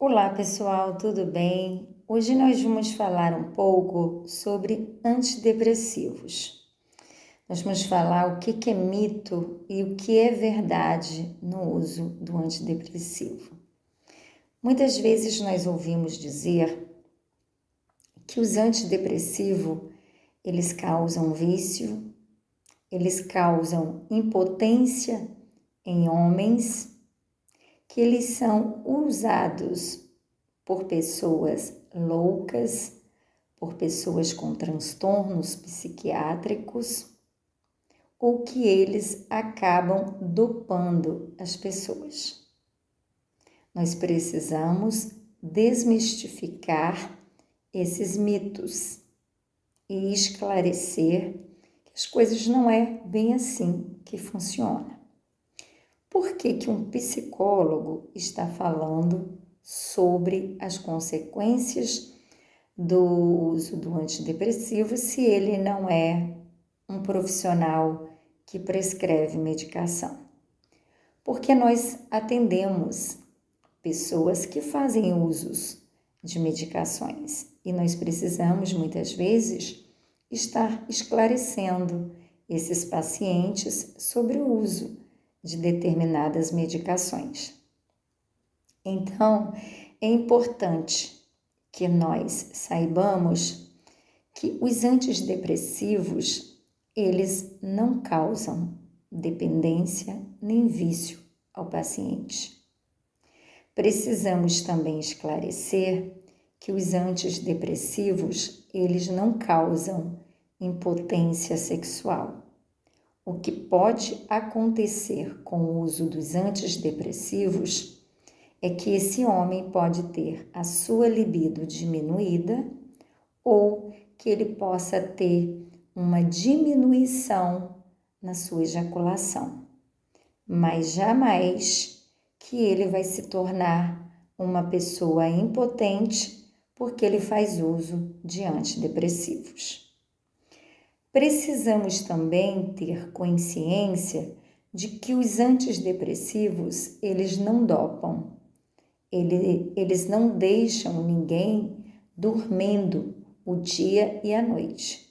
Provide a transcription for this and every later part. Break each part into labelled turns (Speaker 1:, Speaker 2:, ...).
Speaker 1: Olá pessoal, tudo bem? Hoje nós vamos falar um pouco sobre antidepressivos. Nós vamos falar o que é mito e o que é verdade no uso do antidepressivo. Muitas vezes nós ouvimos dizer que os antidepressivos eles causam vício, eles causam impotência em homens, que eles são usados por pessoas loucas, por pessoas com transtornos psiquiátricos, ou que eles acabam dopando as pessoas. Nós precisamos desmistificar esses mitos e esclarecer que as coisas não é bem assim que funciona. Por que um psicólogo está falando sobre as consequências do uso do antidepressivo se ele não é um profissional que prescreve medicação? Porque nós atendemos pessoas que fazem usos de medicações e nós precisamos muitas vezes estar esclarecendo esses pacientes sobre o uso de determinadas medicações. Então, é importante que nós saibamos que os antidepressivos, eles não causam dependência nem vício ao paciente. Precisamos também esclarecer que os antidepressivos, eles não causam impotência sexual. O que pode acontecer com o uso dos antidepressivos é que esse homem pode ter a sua libido diminuída ou que ele possa ter uma diminuição na sua ejaculação, mas jamais que ele vai se tornar uma pessoa impotente porque ele faz uso de antidepressivos. Precisamos também ter consciência de que os antidepressivos, eles não dopam, eles não deixam ninguém dormindo o dia e a noite.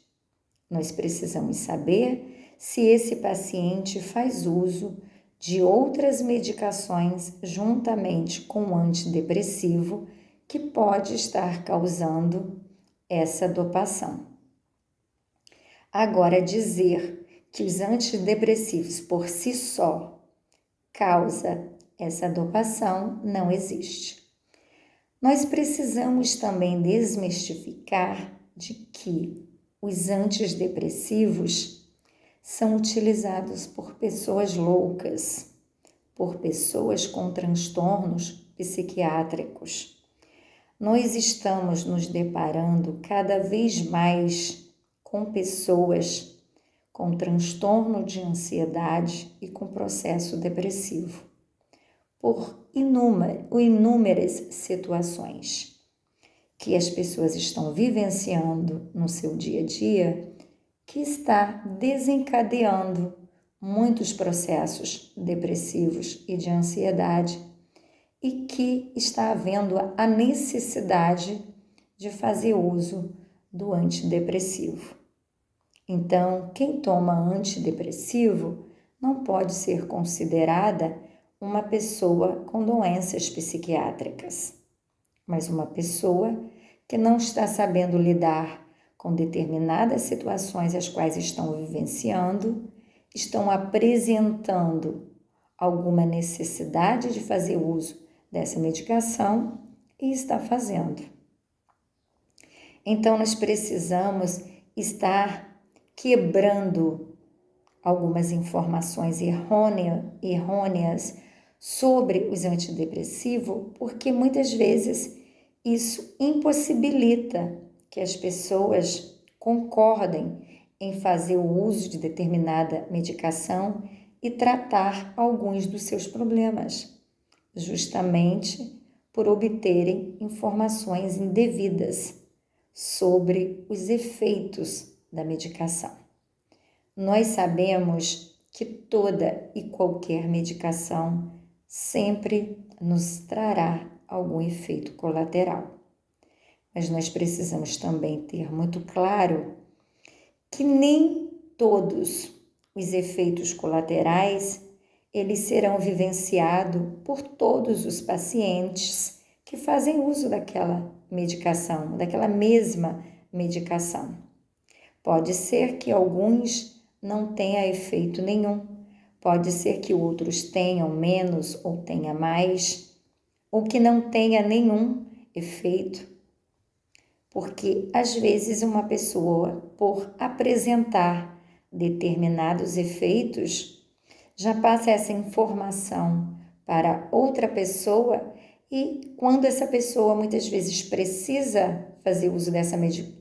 Speaker 1: Nós precisamos saber se esse paciente faz uso de outras medicações juntamente com o antidepressivo que pode estar causando essa dopação. Agora, dizer que os antidepressivos por si só causa essa dopação não existe. Nós precisamos também desmistificar de que os antidepressivos são utilizados por pessoas loucas, por pessoas com transtornos psiquiátricos. Nós estamos nos deparando cada vez mais com pessoas com transtorno de ansiedade e com processo depressivo, por inúmeras situações que as pessoas estão vivenciando no seu dia a dia, que está desencadeando muitos processos depressivos e de ansiedade e que está havendo a necessidade de fazer uso do antidepressivo. Então, quem toma antidepressivo não pode ser considerada uma pessoa com doenças psiquiátricas, mas uma pessoa que não está sabendo lidar com determinadas situações as quais estão vivenciando, estão apresentando alguma necessidade de fazer uso dessa medicação e está fazendo. Então, nós precisamos estar quebrando algumas informações errôneas sobre os antidepressivos, porque muitas vezes isso impossibilita que as pessoas concordem em fazer o uso de determinada medicação e tratar alguns dos seus problemas, justamente por obterem informações indevidas sobre os efeitos da medicação. Nós sabemos que toda e qualquer medicação sempre nos trará algum efeito colateral. Mas nós precisamos também ter muito claro que nem todos os efeitos colaterais eles serão vivenciados por todos os pacientes que fazem uso daquela medicação, daquela mesma medicação. Pode ser que alguns não tenham efeito nenhum, pode ser que outros tenham menos ou tenha mais, ou que não tenha nenhum efeito, porque às vezes uma pessoa, por apresentar determinados efeitos, já passa essa informação para outra pessoa e quando essa pessoa muitas vezes precisa fazer uso dessa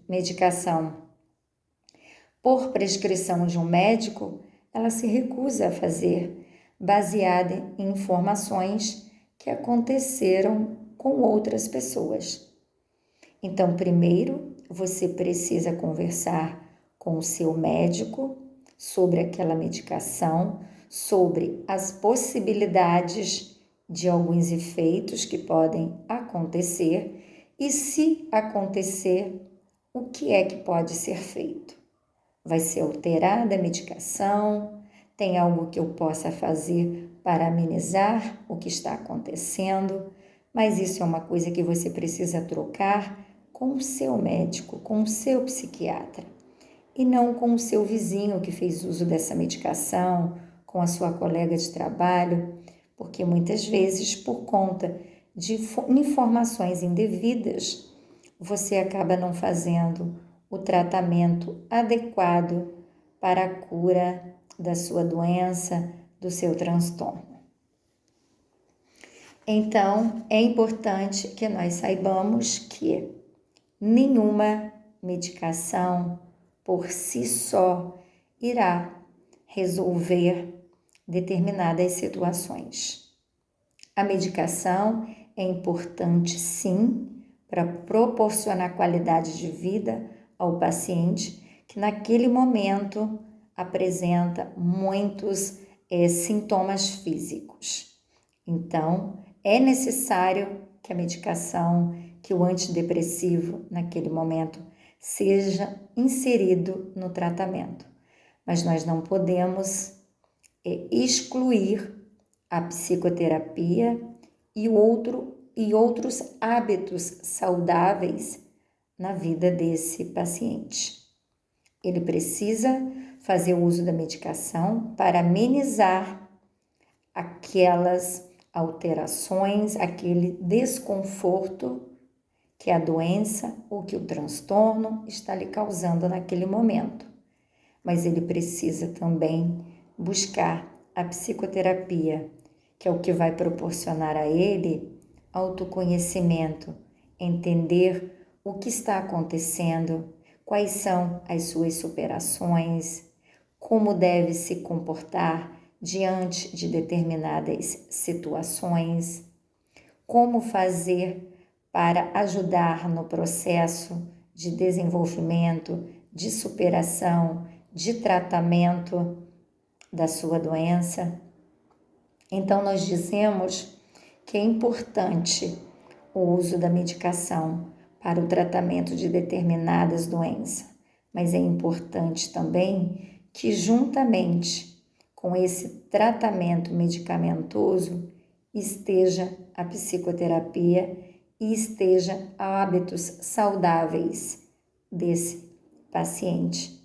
Speaker 1: medicação por prescrição de um médico, ela se recusa a fazer, baseada em informações que aconteceram com outras pessoas. Então, primeiro, você precisa conversar com o seu médico sobre aquela medicação, sobre as possibilidades de alguns efeitos que podem acontecer e, se acontecer, o que é que pode ser feito? Vai ser alterada a medicação? Tem algo que eu possa fazer para amenizar o que está acontecendo? Mas isso é uma coisa que você precisa trocar com o seu médico, com o seu psiquiatra, e não com o seu vizinho que fez uso dessa medicação, com a sua colega de trabalho, porque muitas vezes, por conta de informações indevidas, você acaba não fazendo o tratamento adequado para a cura da sua doença, do seu transtorno. Então, é importante que nós saibamos que nenhuma medicação por si só irá resolver determinadas situações. A medicação é importante, sim, para proporcionar qualidade de vida ao paciente que naquele momento apresenta muitos sintomas físicos. Então, é necessário que a medicação, que o antidepressivo naquele momento seja inserido no tratamento. Mas nós não podemos excluir a psicoterapia e outros hábitos saudáveis na vida desse paciente. Ele precisa fazer o uso da medicação para amenizar aquelas alterações, aquele desconforto que a doença ou que o transtorno está lhe causando naquele momento. Mas ele precisa também buscar a psicoterapia, que é o que vai proporcionar a ele autoconhecimento, entender o que está acontecendo, quais são as suas superações, como deve se comportar diante de determinadas situações, como fazer para ajudar no processo de desenvolvimento, de superação, de tratamento da sua doença. Então, nós dizemos que é importante o uso da medicação para o tratamento de determinadas doenças, mas é importante também que, juntamente com esse tratamento medicamentoso, esteja a psicoterapia e esteja hábitos saudáveis desse paciente,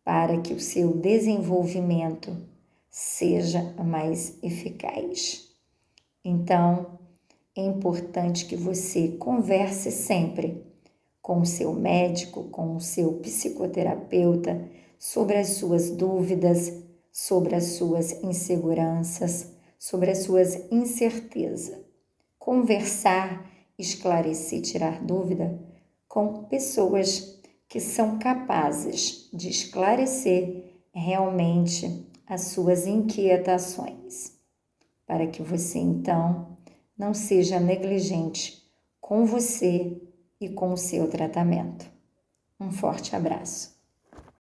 Speaker 1: para que o seu desenvolvimento seja mais eficaz. Então, é importante que você converse sempre com o seu médico, com o seu psicoterapeuta, sobre as suas dúvidas, sobre as suas inseguranças, sobre as suas incertezas. Conversar, esclarecer, tirar dúvida com pessoas que são capazes de esclarecer realmente as suas inquietações, para que você então não seja negligente com você e com o seu tratamento. Um forte abraço.